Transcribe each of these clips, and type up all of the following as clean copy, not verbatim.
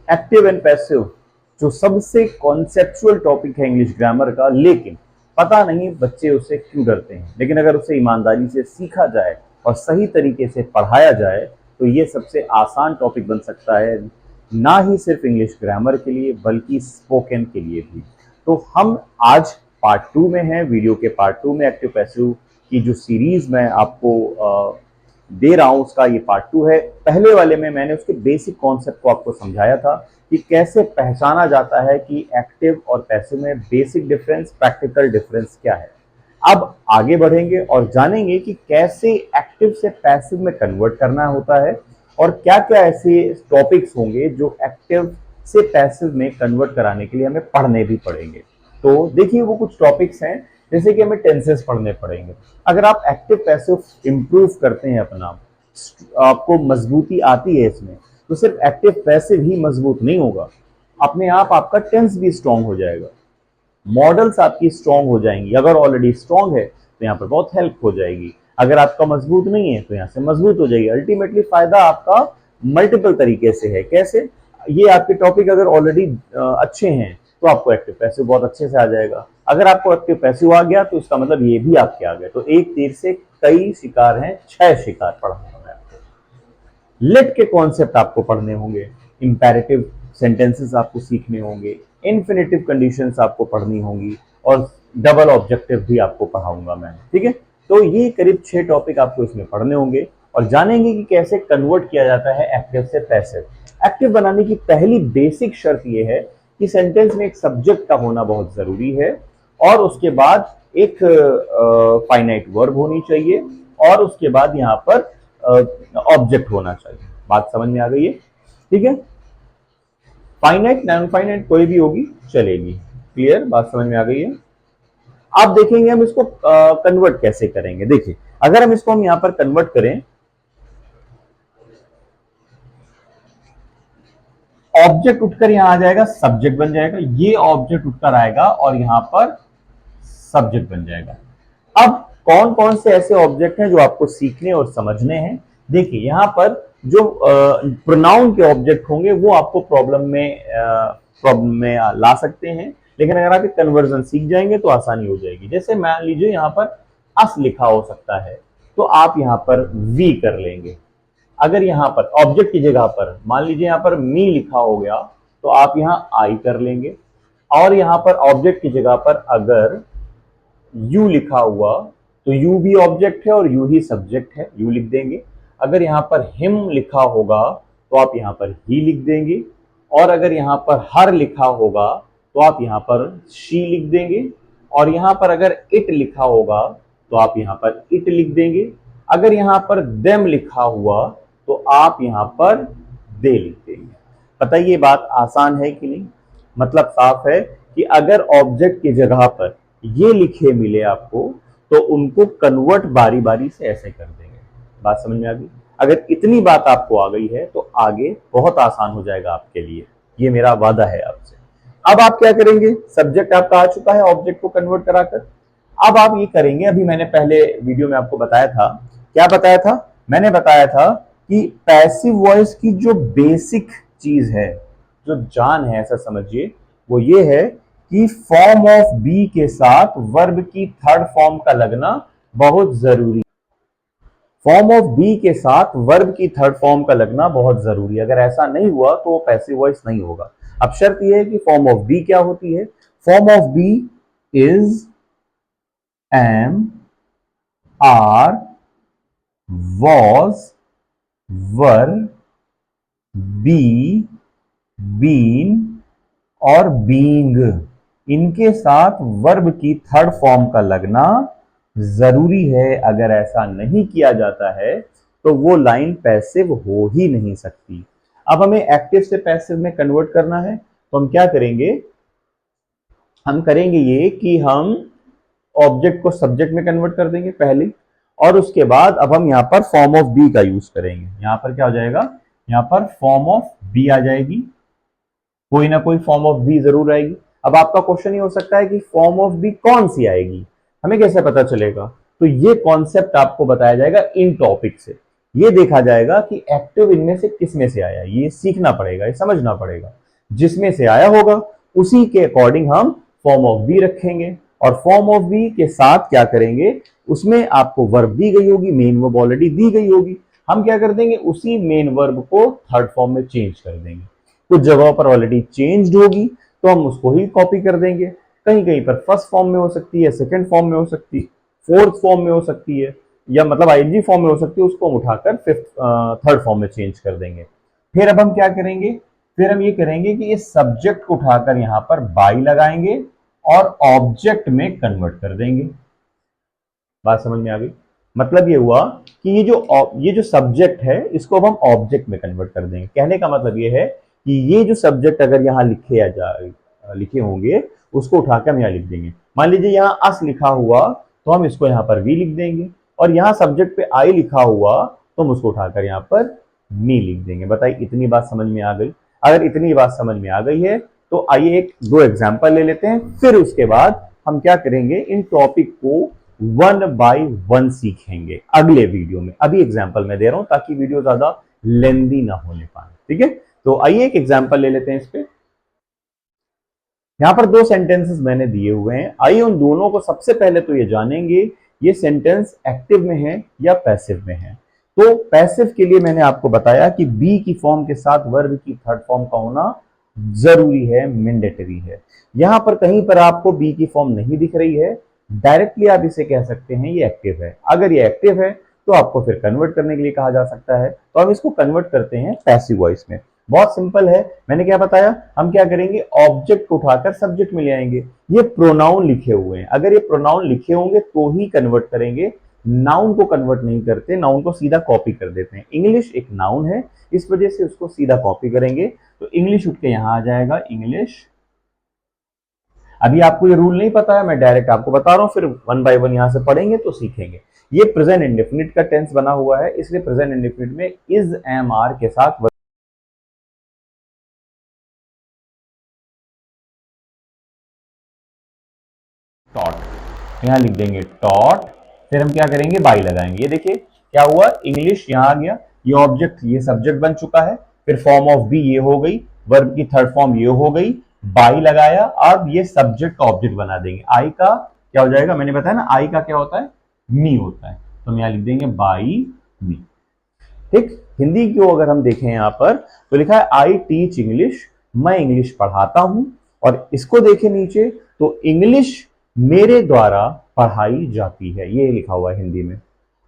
Active and passive जो सबसे conceptual topic है इंग्लिश ग्रामर का, लेकिन पता नहीं बच्चे उससे क्यों डरते हैं। लेकिन अगर उसे ईमानदारी से सीखा जाए और सही तरीके से पढ़ाया जाए तो ये सबसे आसान टॉपिक बन सकता है, ना ही सिर्फ इंग्लिश ग्रामर के लिए बल्कि स्पोकन के लिए भी। तो हम आज पार्ट 2 में हैं, वीडियो के पार्ट 2 में एक्टिव पैसिव की जो सीरीज मैं आपको दे रहा हूं उसका ये पार्ट 2 है। पहले वाले में मैंने उसके बेसिक कॉन्सेप्ट को आपको समझाया था कि कैसे पहचाना जाता है कि एक्टिव और पैसिव में बेसिक डिफरेंस, प्रैक्टिकल डिफरेंस क्या है। अब आगे बढ़ेंगे और जानेंगे कि कैसे एक्टिव से पैसिव में कन्वर्ट करना होता है और क्या क्या ऐसे टॉपिक्स होंगे जो एक्टिव से पैसिव में कन्वर्ट कराने के लिए हमें पढ़ने भी पड़ेंगे। तो देखिए वो कुछ टॉपिक्स हैं, जैसे कि हमें टेंसेस पढ़ने पड़ेंगे। अगर आप एक्टिव पैसिव इंप्रूव करते हैं अपना, आपको मजबूती आती है इसमें, तो सिर्फ एक्टिव पैसिव ही मजबूत नहीं होगा, अपने आप आपका टेंस भी स्ट्रांग हो जाएगा, मॉडल्स आपकी स्ट्रांग हो जाएंगी। अगर ऑलरेडी स्ट्रांग है तो यहाँ पर बहुत हेल्प हो जाएगी, अगर आपका मजबूत नहीं है तो यहाँ से मजबूत हो जाएगी। अल्टीमेटली फायदा आपका मल्टीपल तरीके से है। कैसे? ये आपके टॉपिक अगर ऑलरेडी अच्छे हैं तो आपको एक्टिव पैसिव बहुत अच्छे से आ जाएगा। अगर आपको एक्टिव पैसिव आ गया तो इसका मतलब ये भी आपके आ गए। तो एक तीर से कई शिकार हैं, 6 शिकार पढ़ने होंगे आपको। लेट के कॉन्सेप्ट आपको पढ़ने होंगे, इंपेरेटिव सेंटेंसेस आपको सीखने होंगे, इन्फिनेटिव कंडीशंस आपको पढ़नी होंगी और डबल ऑब्जेक्टिव भी आपको पढ़ाऊंगा मैं। ठीक है, तो ये करीब 6 टॉपिक आपको इसमें पढ़ने होंगे और जानेंगे कि कैसे कन्वर्ट किया जाता है एक्टिव से पैसिव। एक्टिव बनाने की पहली बेसिक शर्त ये है कि सेंटेंस में एक सब्जेक्ट का होना बहुत जरूरी है और उसके बाद एक फाइनाइट वर्ब होनी चाहिए और उसके बाद यहाँ पर ऑब्जेक्ट होना चाहिए। बात समझ में आ गई है? ठीक है, फाइनाइट नॉन फाइनाइट कोई भी होगी चलेगी। क्लियर? बात समझ में आ गई है? आप देखेंगे हम इसको कन्वर्ट कैसे करेंगे। देखिए अगर हम इसको यहां पर कन्वर्ट करें, ऑब्जेक्ट उठकर यहां आ जाएगा, सब्जेक्ट बन जाएगा, ये ऑब्जेक्ट उठकर आएगा और यहां पर सब्जेक्ट बन जाएगा। अब कौन कौन से ऐसे ऑब्जेक्ट हैं जो आपको सीखने और समझने हैं? देखिए यहां पर जो प्रोनाउन के ऑब्जेक्ट होंगे वो आपको प्रॉब्लम में ला सकते हैं, लेकिन अगर आप एक कन्वर्जन सीख जाएंगे तो आसानी हो जाएगी। जैसे मान लीजिए यहां पर अस लिखा हो सकता है तो आप यहां पर वी कर लेंगे। अगर यहां पर ऑब्जेक्ट की जगह पर मान लीजिए यहां पर मी लिखा हो गया तो आप यहां आई कर लेंगे, और यहां पर ऑब्जेक्ट की जगह पर अगर यू लिखा हुआ तो यू भी ऑब्जेक्ट है और यू ही सब्जेक्ट है, यू लिख देंगे। अगर यहां पर हिम लिखा होगा तो आप यहां पर ही लिख देंगे, और अगर यहां पर हर लिखा होगा तो आप यहां पर शी लिख देंगे, और यहां पर अगर इट लिखा होगा तो आप यहां पर इट लिख देंगे। अगर यहां पर देम लिखा हुआ तो आप यहां पर दे लिख देंगे। बताइए बात आसान है कि नहीं? मतलब साफ है कि अगर ऑब्जेक्ट की जगह पर ये लिखे मिले आपको तो उनको कन्वर्ट बारी बारी से ऐसे कर देंगे। बात समझ में आ गई? अगर इतनी बात आपको आ गई है तो आगे बहुत आसान हो जाएगा आपके लिए, ये मेरा वादा है आपसे। अब आप क्या करेंगे? सब्जेक्ट आपका आ चुका है ऑब्जेक्ट को कन्वर्ट कराकर। अब आप ये करेंगे, अभी मैंने पहले वीडियो में आपको बताया था, क्या बताया था? मैंने बताया था कि पैसिव वॉइस की जो बेसिक चीज है, जो जान है, ऐसा समझिए, वो ये है कि फॉर्म ऑफ बी के साथ वर्ब की थर्ड फॉर्म का लगना बहुत जरूरी। फॉर्म ऑफ बी के साथ वर्ब की थर्ड फॉर्म का लगना बहुत जरूरी है। अगर ऐसा नहीं हुआ तो वो पैसिव वॉइस नहीं होगा। अब शर्त यह है कि फॉर्म ऑफ बी क्या होती है? Form of be is am, are, was, were, be, been और बीइंग। इनके साथ वर्ब की थर्ड फॉर्म का लगना जरूरी है। अगर ऐसा नहीं किया जाता है तो वो लाइन पैसिव हो ही नहीं सकती। अब हमें एक्टिव से पैसिव में कन्वर्ट करना है तो हम क्या करेंगे? हम करेंगे ये कि हम ऑब्जेक्ट को सब्जेक्ट में कन्वर्ट कर देंगे पहले, और उसके बाद अब हम यहां पर फॉर्म ऑफ बी का यूज करेंगे। यहां पर क्या हो जाएगा? यहां पर फॉर्म ऑफ बी आ जाएगी, कोई ना कोई फॉर्म ऑफ बी जरूर आएगी। अब आपका क्वेश्चन ये हो सकता है कि फॉर्म ऑफ बी कौन सी आएगी, हमें कैसे पता चलेगा? तो ये कॉन्सेप्ट आपको बताया जाएगा इन टॉपिक से। ये देखा जाएगा कि एक्टिव इनमें से किस में से आया, ये सीखना पड़ेगा, ये समझना पड़ेगा। जिसमें से आया होगा उसी के अकॉर्डिंग हम फॉर्म ऑफ बी रखेंगे, और फॉर्म ऑफ बी के साथ क्या करेंगे, उसमें आपको वर्ब दी गई होगी, मेन वर्ब ऑलरेडी दी गई होगी, हम क्या कर देंगे, उसी मेन वर्ब को थर्ड फॉर्म में चेंज कर देंगे। कुछ जगहों पर ऑलरेडी चेंज्ड होगी तो हम उसको ही कॉपी कर देंगे, कहीं कहीं पर फर्स्ट फॉर्म में हो सकती है, सेकंड फॉर्म में हो सकती है, फोर्थ फॉर्म में हो सकती है, या मतलब आईएनजी फॉर्म में हो सकती है, उसको हम उठाकर फिफ्थ थर्ड फॉर्म में चेंज कर देंगे। फिर अब हम क्या करेंगे, फिर हम ये करेंगे कि इस सब्जेक्ट को उठाकर यहां पर बाई लगाएंगे और ऑब्जेक्ट में कन्वर्ट कर देंगे। बात समझ में आ गई? मतलब ये हुआ कि ये जो सब्जेक्ट है इसको अब हम ऑब्जेक्ट में कन्वर्ट कर देंगे। कहने का मतलब ये है कि ये जो सब्जेक्ट अगर यहां लिखे होंगे उसको उठाकर हम यहां लिख देंगे। मान लीजिए यहां अस लिखा हुआ तो हम इसको यहां पर वी लिख देंगे, और यहां सब्जेक्ट पे आई लिखा हुआ तो हम उसको उठाकर यहां पर मी लिख देंगे। बताइए इतनी बात समझ में आ गई? अगर इतनी बात समझ में आ गई है तो आइए एक दो एग्जाम्पल ले लेते हैं, फिर उसके बाद हम क्या करेंगे, इन टॉपिक को वन बाय वन सीखेंगे अगले वीडियो में। अभी एग्जाम्पल मैं दे रहा हूं ताकि वीडियो ज्यादा लेंदी ना होने पाए, ठीक है? तो आइए एक एग्जाम्पल ले लेते हैं इस पे। यहां पर दो सेंटेंसेस मैंने दिए हुए हैं, आइए उन दोनों को सबसे पहले तो ये जानेंगे ये सेंटेंस एक्टिव में है या पैसिव में है। तो पैसिव के लिए मैंने आपको बताया कि बी की फॉर्म के साथ वर्ब की थर्ड फॉर्म का होना जरूरी है, मैंडेटरी है। यहां पर कहीं पर आपको बी की फॉर्म नहीं दिख रही है, डायरेक्टली आप इसे कह सकते हैं ये एक्टिव है। अगर ये एक्टिव है तो आपको फिर कन्वर्ट करने के लिए कहा जा सकता है, तो हम इसको कन्वर्ट करते हैं पैसिव वॉइस में। बहुत सिंपल है, मैंने क्या बताया, हम क्या करेंगे, ऑब्जेक्ट को उठाकर सब्जेक्ट में ले आएंगे। ये प्रोनाउन लिखे हुए हैं, अगर ये प्रोनाउन लिखे होंगे तो ही कन्वर्ट करेंगे, नाउन को कन्वर्ट नहीं करते, नाउन को सीधा कॉपी कर देते हैं। इंग्लिश एक नाउन है, इस वजह से उसको सीधा कॉपी करेंगे, तो इंग्लिश उठ के यहां आ जाएगा इंग्लिश। अभी आपको ये रूल नहीं पता है, मैं डायरेक्ट आपको बता रहा हूं, फिर वन बाय वन यहां से पढ़ेंगे तो सीखेंगे। ये प्रेजेंट इंडेफिनिट का टेंस बना हुआ है, इसलिए प्रेजेंट इंडेफिनिट में इज एम आर के साथ टॉट, यहां लिख देंगे टॉट, फिर हम क्या करेंगे, बाई लगाएंगे। ये देखिए क्या हुआ, इंग्लिश यहां आ गया, ये ऑब्जेक्ट ये सब्जेक्ट बन चुका है, फिर फॉर्म ऑफ बी ये हो गई, वर्ब की थर्ड फॉर्म ये हो गई, बाई लगाया, अब ये सब्जेक्ट का ऑब्जेक्ट बना देंगे। आई का क्या हो जाएगा, मैंने बताया ना आई का क्या होता है, मी होता है, तो हम यहां लिख देंगे बाई मी। ठीक, हिंदी को अगर हम देखें यहां पर तो लिखा है आई टीच इंग्लिश, मैं इंग्लिश पढ़ाता हूं, और इसको देखें नीचे तो इंग्लिश मेरे द्वारा पढ़ाई जाती है, ये लिखा हुआ है हिंदी में।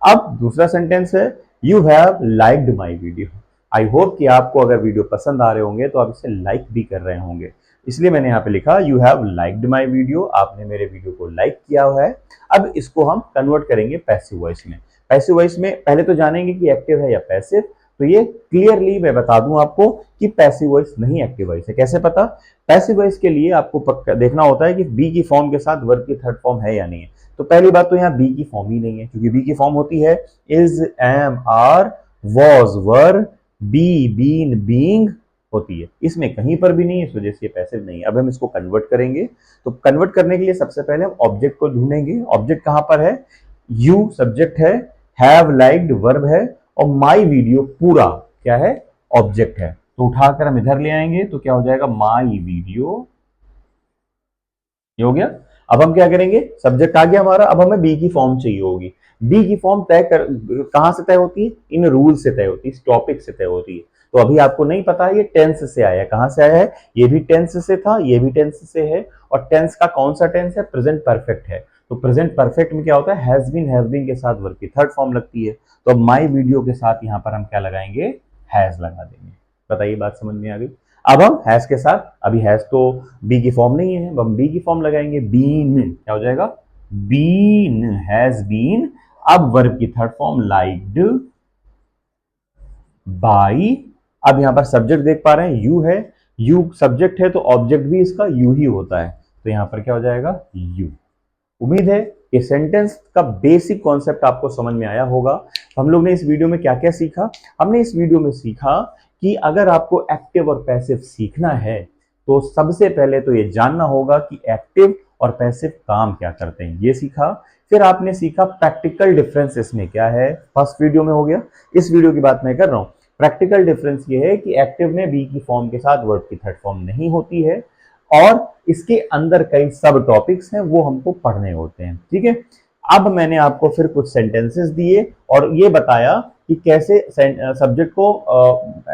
अब दूसरा सेंटेंस है you have liked my video. I hope कि आपको अगर वीडियो पसंद आ रहे होंगे तो आप इसे लाइक भी कर रहे होंगे, इसलिए मैंने यहाँ पे लिखा you have liked my video, आपने मेरे वीडियो को लाइक किया हुआ है। अब इसको हम कन्वर्ट करेंगे पैसिव वॉइस में। पैसिव वॉइस में पहले तो जानेंगे कि एक्टिव है या पैसिव, तो ये क्लियरली मैं बता दूं आपको कि पैसिव वॉइस नहीं एक्टिव वॉइस है। कैसे पता? पैसिव वॉइस के लिए आपको देखना होता है कि बी की फॉर्म के साथ वर्ब की थर्ड फॉर्म है या नहीं है। तो पहली बात तो यहाँ बी की फॉर्म ही नहीं है, क्योंकि बी की फॉर्म होती है is, am, are, was, were, be, been, being होती है, इसमें कहीं पर भी नहीं है, इस वजह से ये पैसिव नहीं है। अब हम इसको कन्वर्ट करेंगे, तो कन्वर्ट करने के लिए सबसे पहले हम ऑब्जेक्ट को ढूंढेंगे। ऑब्जेक्ट कहां पर है, यू सब्जेक्ट है, हैव लाइक्ड वर्ब है, और माई वीडियो पूरा क्या है, ऑब्जेक्ट है। तो उठाकर हम इधर ले आएंगे तो क्या हो जाएगा, माई वीडियो, ये हो गया। अब हम क्या करेंगे, सब्जेक्ट आ गया हमारा, अब हमें बी की फॉर्म चाहिए होगी। बी की फॉर्म कहां से तय होती है, इन रूल से तय होती है, इस टॉपिक से तय होती है। तो अभी आपको नहीं पता है ये टेंस से आया है, कहां से आया है, ये भी टेंस से था, ये भी टेंस से है, और टेंस का कौन सा टेंस है, प्रेजेंट परफेक्ट है। तो प्रेजेंट परफेक्ट में क्या होता है, हैज बीन के साथ वर्ब की थर्ड फॉर्म लगती है, तो अब माई वीडियो के साथ यहां पर हम क्या लगाएंगे, हैज लगा देंगे। बताइए बात समझ में आ गई? अब हम हैज के साथ, अभी हैज तो बी की फॉर्म नहीं है, अब हम बी की फॉर्म लगाएंगे, बीन, क्या हो जाएगा, बीन, हैज बीन। अब वर्ब की थर्ड फॉर्म लाइक्ड बाई। अब यहां पर सब्जेक्ट देख पा रहे हैं यू है, यू सब्जेक्ट है तो ऑब्जेक्ट भी इसका यू ही होता है, तो यहां पर क्या हो जाएगा, यू। उम्मीद है कि सेंटेंस का बेसिक कॉन्सेप्ट आपको समझ में आया होगा। हम लोग ने इस वीडियो में क्या क्या सीखा, हमने इस वीडियो में सीखा कि अगर आपको एक्टिव और पैसिव सीखना है तो सबसे पहले तो ये जानना होगा कि एक्टिव और पैसिव काम क्या करते हैं, ये सीखा। फिर आपने सीखा प्रैक्टिकल डिफरेंस इसमें क्या है, फर्स्ट वीडियो में हो गया। इस वीडियो की बात मैं कर रहा हूं। प्रैक्टिकल डिफरेंस ये है कि एक्टिव में बी की फॉर्म के साथ वर्ब की थर्ड फॉर्म नहीं होती है और इसके अंदर कई सब टॉपिक्स हैं वो हमको पढ़ने होते हैं, ठीक है। अब मैंने आपको फिर कुछ सेंटेंसेस दिए और ये बताया कि कैसे सब्जेक्ट को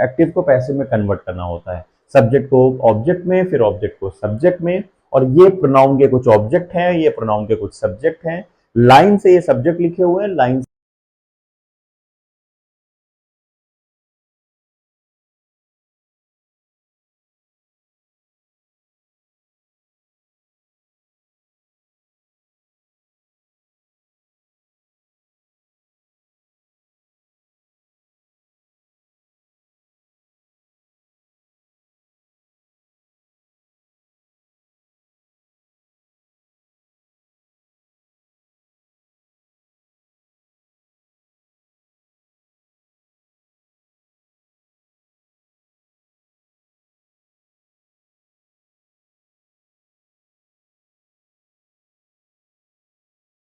एक्टिव को पैसिव में कन्वर्ट करना होता है, सब्जेक्ट को ऑब्जेक्ट में, फिर ऑब्जेक्ट को सब्जेक्ट में। और ये प्रोनाउन के कुछ ऑब्जेक्ट हैं, ये प्रोनाउन के कुछ सब्जेक्ट हैं। लाइन से ये सब्जेक्ट लिखे हुए हैं, लाइन